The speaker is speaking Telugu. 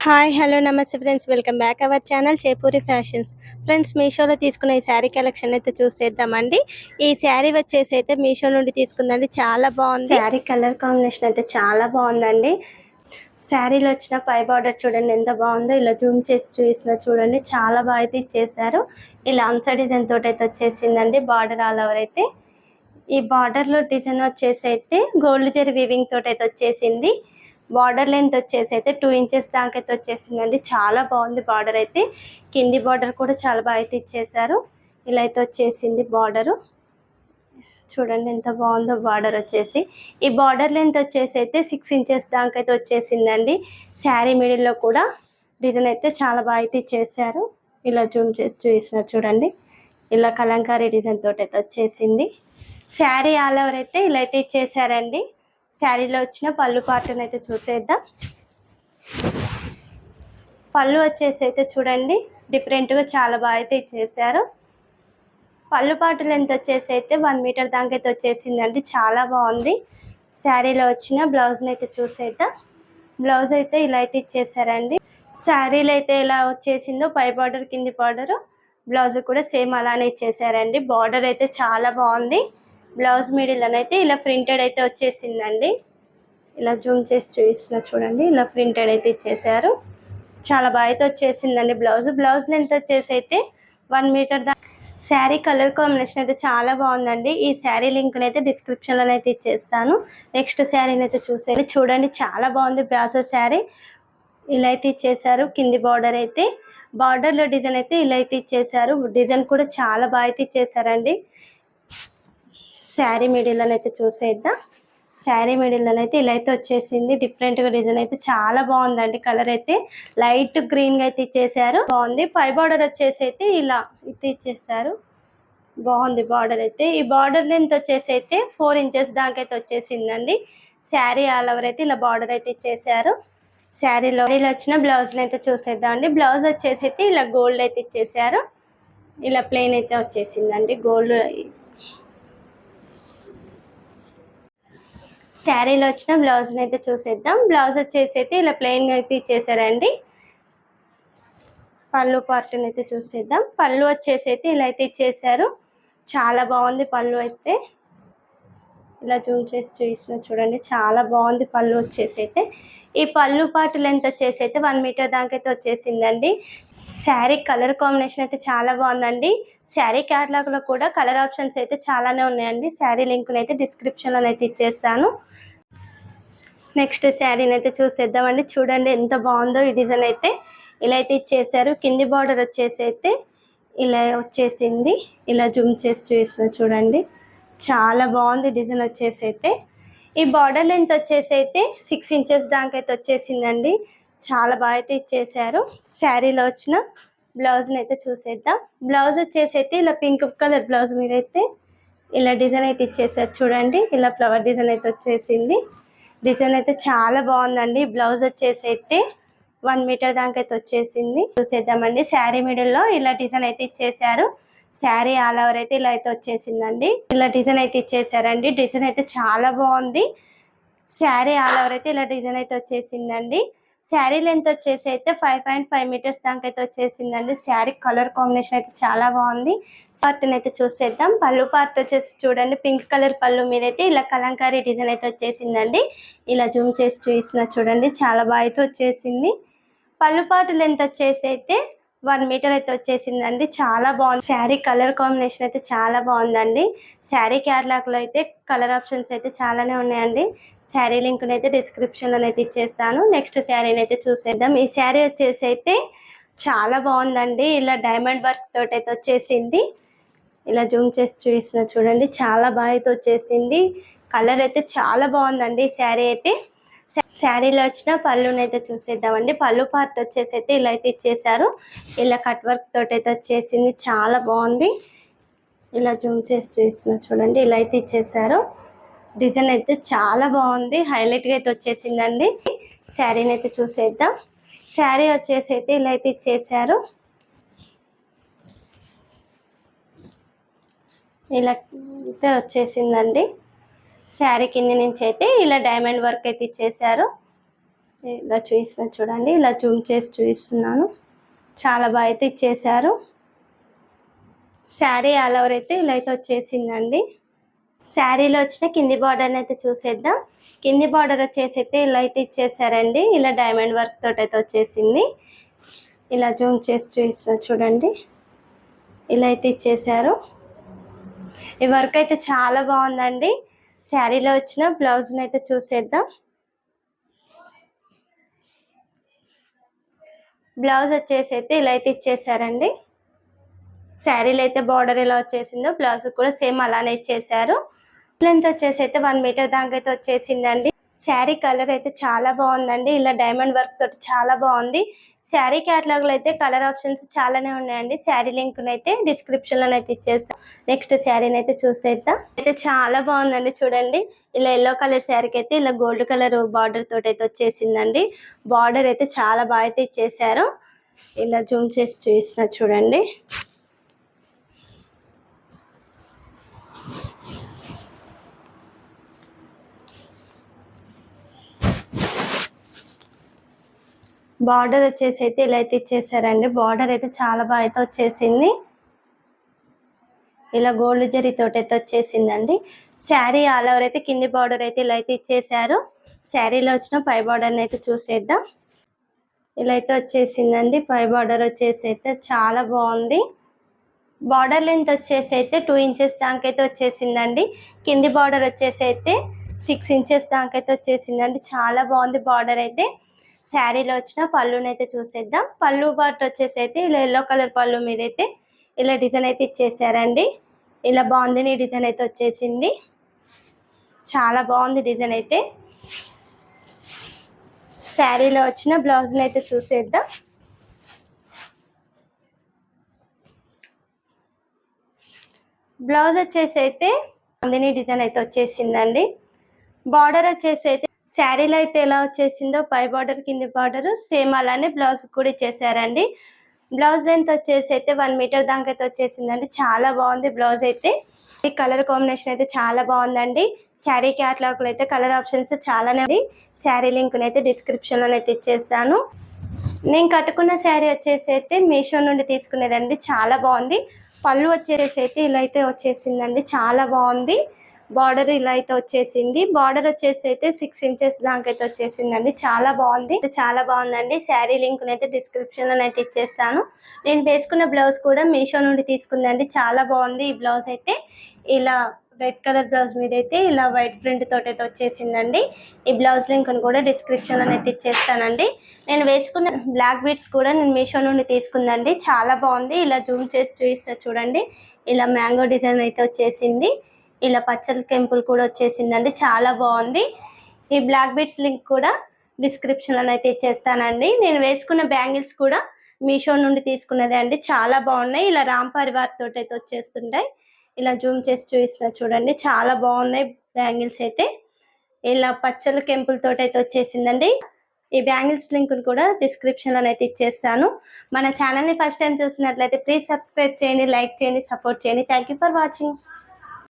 హాయ్ హలో నమస్తే friends, welcome back our channel Chepuri fashions. Friends, మీషోలో తీసుకున్న ఈ శారీ కలెక్షన్ అయితే చూసేద్దామండి. ఈ శారీ వచ్చేసి అయితే మీషో నుండి తీసుకుందండి. చాలా బాగుంది. శారీ కలర్ కాంబినేషన్ అయితే చాలా బాగుందండి. శారీలో వచ్చిన పై బార్డర్ చూడండి ఎంత బాగుందో. ఇలా జూమ్ చేసి చూసిన చూడండి, చాలా బాగా అయితే ఇచ్చేసారు. ఇలా అంచ డిజైన్ తోటి అయితే వచ్చేసిందండి. బార్డర్ ఆల్ ఓవర్ అయితే ఈ బార్డర్లో డిజైన్ వచ్చేసి అయితే గోల్డ్ జరీ వీవింగ్ తోటి అయితే వచ్చేసింది. బార్డర్ లెంత్ వచ్చేసి అయితే 2 ఇంచెస్ దాకా అయితే వచ్చేసిందండి. చాలా బాగుంది బార్డర్ అయితే. కింది బార్డర్ కూడా చాలా బాగా అయితే ఇచ్చేసారు. ఇలా అయితే వచ్చేసింది బార్డరు. చూడండి ఎంత బాగుందో బార్డర్ వచ్చేసి. ఈ బార్డర్ లెంత్ వచ్చేసి అయితే 6 ఇంచెస్ దాకా అయితే వచ్చేసిందండి. శారీ మిడిల్లో కూడా డిజైన్ అయితే చాలా బాగా అయితే ఇచ్చేసారు. ఇలా జూమ్ చేసి చూసినారు చూడండి. ఇలా కలంకారీ డిజైన్ తోటి అయితే వచ్చేసింది. శారీ ఆల్ ఓవర్ అయితే ఇలా అయితే ఇచ్చేసారండి. శారీలో వచ్చిన పళ్ళు పాటను అయితే చూసేద్దాం. పళ్ళు వచ్చేసి అయితే చూడండి డిఫరెంట్గా చాలా బాగా అయితే ఇచ్చేసారు. పళ్ళు పాటు లెంత్ వచ్చేసి అయితే 1 మీటర్ దాకా అయితే వచ్చేసిందండి. చాలా బాగుంది. శారీలో వచ్చిన బ్లౌజ్ని అయితే చూసేద్దాం. బ్లౌజ్ అయితే ఇలా అయితే ఇచ్చేసారండి. శారీలో అయితే ఇలా వచ్చేసిందో పై బార్డర్ కింది బార్డరు, బ్లౌజ్ కూడా సేమ్ అలానే ఇచ్చేసారండి. బార్డర్ అయితే చాలా బాగుంది. బ్లౌజ్ మిడిల్లోనైతే ఇలా ప్రింటెడ్ అయితే వచ్చేసిందండి. ఇలా జూమ్ చేసి చూపిస్తున్నా చూడండి. ఇలా ప్రింటెడ్ అయితే ఇచ్చేసారు. చాలా బాగా అయితే వచ్చేసిందండి. బ్లౌజ్ లెంత్ వచ్చేసి అయితే 1 మీటర్ దా. శారీ కలర్ కాంబినేషన్ అయితే చాలా బాగుందండి. ఈ శారీ లింక్ని అయితే డిస్క్రిప్షన్లో అయితే ఇచ్చేస్తాను. నెక్స్ట్ శారీని అయితే చూసేది చూడండి. చాలా బాగుంది. బ్రాసో శారీ ఇలా అయితే ఇచ్చేసారు. కింది బార్డర్ అయితే బార్డర్లో డిజైన్ అయితే ఇలా అయితే ఇచ్చేసారు. డిజైన్ కూడా చాలా బాగా అయితే ఇచ్చేసారండి. శారీ మిడిల్లో అయితే చూసేద్దాం. శారీ మిడిల్లో అయితే ఇలా అయితే వచ్చేసింది. డిఫరెంట్గా డిజైన్ అయితే చాలా బాగుందండి. కలర్ అయితే లైట్ గ్రీన్గా అయితే ఇచ్చేసారు. బాగుంది. పై బార్డర్ వచ్చేసి అయితే ఇలా అయితే ఇచ్చేసారు. బాగుంది బార్డర్ అయితే. ఈ బార్డర్ లెంత్ వచ్చేసి అయితే 4 ఇంచెస్ దాకా అయితే వచ్చేసిందండి. శారీ ఆల్ ఓవర్ అయితే ఇలా బార్డర్ అయితే ఇచ్చేసారు. శారీలో వచ్చిన బ్లౌజ్ని అయితే చూసేద్దాం అండి. బ్లౌజ్ వచ్చేసి అయితే ఇలా గోల్డ్ అయితే ఇచ్చేసారు. ఇలా ప్లెయిన్ అయితే వచ్చేసిందండి. గోల్డ్ శారీలో వచ్చిన బ్లౌజ్ని అయితే చూసేద్దాం. బ్లౌజ్ వచ్చేసి అయితే ఇలా ప్లెయిన్గా అయితే ఇచ్చేసారండి. పళ్ళు పార్ట్ని అయితే చూసేద్దాం. పళ్ళు వచ్చేసి అయితే ఇలా అయితే ఇచ్చేసారు. చాలా బాగుంది పళ్ళు అయితే. ఇలా జూమ్ చేసి చూసిన చూడండి. చాలా బాగుంది పళ్ళు వచ్చేసి అయితే. ఈ పళ్ళు పార్ట్ లెంత్ వచ్చేసి అయితే 1 మీటర్ దాకా అయితే వచ్చేసిందండి. శారీ కలర్ కాంబినేషన్ అయితే చాలా బాగుందండి. శారీ క్యాటలాగ్లో కూడా కలర్ ఆప్షన్స్ అయితే చాలానే ఉన్నాయండి. శారీ లింక్ని అయితే డిస్క్రిప్షన్లో అయితే ఇచ్చేస్తాను. నెక్స్ట్ శారీని అయితే చూసేద్దామండి. చూడండి ఎంత బాగుందో ఈ డిజైన్ అయితే. ఇలా అయితే ఇచ్చేసారు. కింది బార్డర్ వచ్చేసి అయితే ఇలా వచ్చేసింది. ఇలా జూమ్ చేసి చూస్తున్నా చూడండి. చాలా బాగుంది డిజైన్ వచ్చేసి అయితే. ఈ బార్డర్ లెంత్ వచ్చేసి అయితే 6 ఇంచెస్ దాకా అయితే వచ్చేసిందండి. చాలా బాగా అయితే ఇచ్చేసారు. శారీలో వచ్చిన బ్లౌజ్ని అయితే చూసేద్దాం. బ్లౌజ్ వచ్చేసి అయితే ఇలా పింక్ కలర్ బ్లౌజ్ మీద అయితే ఇలా డిజైన్ అయితే ఇచ్చేసారు చూడండి. ఇలా ఫ్లవర్ డిజైన్ అయితే వచ్చేసింది. డిజైన్ అయితే చాలా బాగుందండి. బ్లౌజ్ వచ్చేసి అయితే 1 మీటర్ దాకా అయితే వచ్చేసింది. చూసేద్దామండి. శారీ మిడిల్లో ఇలా డిజైన్ అయితే ఇచ్చేసారు. శారీ ఆల్ ఓవర్ అయితే ఇలా అయితే వచ్చేసిందండి. ఇలా డిజైన్ అయితే ఇచ్చేసారండి. డిజైన్ అయితే చాలా బాగుంది. శారీ ఆల్ ఓవర్ అయితే ఇలా డిజైన్ అయితే వచ్చేసిందండి. శారీ లెంత్ వచ్చేసి అయితే 5.5 మీటర్స్ దాకా అయితే వచ్చేసిందండి. శారీ కలర్ కాంబినేషన్ అయితే చాలా బాగుంది. పార్ట్ని అయితే చూసేద్దాం. పళ్ళు పార్ట్ వచ్చేసి చూడండి. పింక్ కలర్ పళ్ళు మీద అయితే ఇలా కలంకారీ డిజైన్ అయితే వచ్చేసిందండి. ఇలా జూమ్ చేసి చూసిన చూడండి. చాలా బాగా అయితే వచ్చేసింది. పళ్ళు పార్ట్ లెంత్ వచ్చేసి అయితే 1 మీటర్ అయితే వచ్చేసిందండి. చాలా బాగుంది. శారీ కలర్ కాంబినేషన్ అయితే చాలా బాగుందండి. శారీ క్యాటలాగ్లో అయితే కలర్ ఆప్షన్స్ అయితే చాలానే ఉన్నాయండి. శారీ లింక్ని అయితే డిస్క్రిప్షన్లో అయితే ఇచ్చేస్తాను. నెక్స్ట్ శారీని అయితే చూసేద్దాం. ఈ శారీ వచ్చేసి అయితే చాలా బాగుందండి. ఇలా డైమండ్ వర్క్ తోటి అయితే వచ్చేసింది. ఇలా జూమ్ చేసి చూసిన చూడండి. చాలా బాగా అయితే వచ్చేసింది. కలర్ అయితే చాలా బాగుందండి ఈ శారీ అయితే. శారీలో వచ్చిన పళ్ళుని అయితే చూసేద్దామండి. పళ్ళు పార్ట్ వచ్చేసి అయితే ఇలా అయితే ఇచ్చేసారు. ఇలా కట్ వర్క్ తోటి అయితే వచ్చేసింది. చాలా బాగుంది. ఇలా జూమ్ చేసి చూస్తున్నా చూడండి. ఇలా అయితే ఇచ్చేసారు. డిజైన్ అయితే చాలా బాగుంది. హైలైట్గా అయితే వచ్చేసిందండి. శారీని అయితే చూసేద్దాం. శారీ వచ్చేసి అయితే ఇలా అయితే ఇచ్చేసారు. ఇలా అయితే వచ్చేసిందండి. శారీ కింది నుంచి అయితే ఇలా డైమండ్ వర్క్ అయితే ఇచ్చేసారు. ఇలా చూపిస్తున్నా చూడండి, ఇలా జూమ్ చేసి చూపిస్తున్నాను. చాలా బాగా అయితే ఇచ్చేసారు. శారీ ఆల్ ఓవర్ అయితే ఇలా అయితే వచ్చేసిందండి. శారీలో వచ్చిన కింది బార్డర్ని అయితే చూసేద్దాం. కింది బార్డర్ వచ్చేసి అయితే ఇలా అయితే ఇచ్చేసారండి. ఇలా డైమండ్ వర్క్ తోటి అయితే వచ్చేసింది. ఇలా జూమ్ చేసి చూపిస్తున్నా చూడండి, ఇలా అయితే ఇచ్చేసారు. ఈ వర్క్ అయితే చాలా బాగుందండి. శారీలో వచ్చిన బ్లౌజ్ని అయితే చూసేద్దాం. బ్లౌజ్ వచ్చేసి అయితే ఇలా అయితే ఇచ్చేసారండి. శారీలో అయితే బార్డర్ ఎలా వచ్చేసిందో బ్లౌజ్ కూడా సేమ్ అలానే ఇచ్చేసారు. లెంత్ వచ్చేసి అయితే 1 మీటర్ దాకా అయితే వచ్చేసిందండి. శారీ కలర్ అయితే చాలా బాగుందండి. ఇలా డైమండ్ వర్క్ తోటి చాలా బాగుంది. శారీ క్యాటలాగ్ లో అయితే కలర్ ఆప్షన్స్ చాలానే ఉన్నాయండి. శారీ లింక్ అయితే డిస్క్రిప్షన్ లో అయితే ఇచ్చేస్తాం. నెక్స్ట్ శారీని అయితే చూసేద్దాం. అయితే చాలా బాగుందండి. చూడండి, ఇలా ఎల్లో కలర్ శారీకి అయితే ఇలా గోల్డ్ కలర్ బార్డర్ తోటి అయితే వచ్చేసిందండి. బార్డర్ అయితే చాలా బాగా అయితే ఇచ్చేసారు. ఇలా జూమ్ చేసి చూసిన చూడండి. బార్డర్ వచ్చేసి అయితే ఇలా అయితే ఇచ్చేసారండి. బార్డర్ అయితే చాలా బాగా అయితే వచ్చేసింది. ఇలా గోల్డ్ జరీ తోటి అయితే వచ్చేసిందండి. శారీ ఆల్ ఓవర్ అయితే కింది బార్డర్ అయితే ఇలా అయితే ఇచ్చేసారు. శారీలో వచ్చిన పై బార్డర్ని అయితే చూసేద్దాం. ఇలా అయితే వచ్చేసిందండి. పై బార్డర్ వచ్చేసి అయితే చాలా బాగుంది. బార్డర్ లెంత్ వచ్చేసి అయితే 2 ఇంచెస్ దాకా అయితే వచ్చేసిందండి. కింది బార్డర్ వచ్చేసి అయితే 6 ఇంచెస్ దాకా అయితే వచ్చేసిందండి. చాలా బాగుంది బార్డర్ అయితే. శారీలో వచ్చిన పళ్ళుని అయితే చూసేద్దాం. పళ్ళు పార్ట్ వచ్చేసి అయితే ఇలా ఎల్లో కలర్ పళ్ళు మీద అయితే ఇలా డిజైన్ అయితే ఇచ్చేసారండి. ఇలా బాగుంది డిజైన్ అయితే వచ్చేసింది. చాలా బాగుంది డిజైన్ అయితే. శారీలో వచ్చిన బ్లౌజ్ని అయితే చూసేద్దాం. బ్లౌజ్ వచ్చేసి అయితే బాగుంది డిజైన్ అయితే వచ్చేసిందండి. బార్డర్ వచ్చేసి అయితే శారీలో అయితే ఎలా వచ్చేసిందో పై బార్డర్ కింది బార్డర్ సేమ్ అలానే బ్లౌజ్ కూడా ఇచ్చేసారండి. బ్లౌజ్ లెంత్ వచ్చేసి అయితే 1 మీటర్ దాకా అయితే వచ్చేసిందండి. చాలా బాగుంది బ్లౌజ్ అయితే. ఈ కలర్ కాంబినేషన్ అయితే చాలా బాగుందండి. శారీ క్యాటలాగ్ లో అయితే కలర్ ఆప్షన్స్ చాలానే ఉంది. శారీ లింక్ అయితే డిస్క్రిప్షన్ లో అయితే ఇచ్చేస్తాను. నేను కట్టుకున్న శారీ వచ్చేసి అయితే మీషో నుండి తీసుకునేదండి. చాలా బాగుంది. పళ్ళు వచ్చేసి అయితే ఇలా అయితే వచ్చేసిందండి. చాలా బాగుంది. బార్డర్ ఇలా అయితే వచ్చేసింది. బార్డర్ వచ్చేసి అయితే 6 ఇంచెస్ దాకా అయితే వచ్చేసిందండి. చాలా బాగుంది. చాలా బాగుందండి. శారీ లింక్ అయితే డిస్క్రిప్షన్ లో అయితే ఇచ్చేస్తాను. నేను వేసుకున్న బ్లౌజ్ కూడా మీషో నుండి తీసుకుందండి. చాలా బాగుంది ఈ బ్లౌజ్ అయితే. ఇలా రెడ్ కలర్ బ్లౌజ్ మీద అయితే ఇలా వైట్ ప్రింట్ తోటి అయితే వచ్చేసిందండి. ఈ బ్లౌజ్ లింక్ కూడా డిస్క్రిప్షన్ లో అయితే ఇచ్చేస్తానండి. నేను వేసుకున్న బ్లాక్ బీడ్స్ కూడా నేను మీషో నుండి తీసుకుందండి. చాలా బాగుంది. ఇలా జూమ్ చేసి చూపిస్తా చూడండి. ఇలా మ్యాంగో డిజైన్ అయితే వచ్చేసింది. ఇలా పచ్చల కెంపుల్ కూడా వచ్చేసిందండి. చాలా బాగుంది. ఈ బ్లాక్ బీడ్స్ లింక్ కూడా డిస్క్రిప్షన్లో అయితే ఇచ్చేస్తానండి. నేను వేసుకున్న బ్యాంగిల్స్ కూడా మీషో నుండి తీసుకున్నదే అండి. చాలా బాగున్నాయి. ఇలా రామ్ పరివార్ తోటి అయితే వచ్చేస్తుంటాయి. ఇలా జూమ్ చేసి చూపిస్తున్నా చూడండి. చాలా బాగున్నాయి బ్యాంగిల్స్ అయితే. ఇలా పచ్చల కెంపుల్ తోటి అయితే వచ్చేసిందండి. ఈ బ్యాంగిల్స్ లింక్ కూడా డిస్క్రిప్షన్లో అయితే ఇచ్చేస్తాను. మన ఛానల్ని ఫస్ట్ టైం చూసినట్లయితే ప్లీజ్ సబ్స్క్రైబ్ చేయండి, లైక్ చేయండి, సపోర్ట్ చేయండి. Thank you for watching.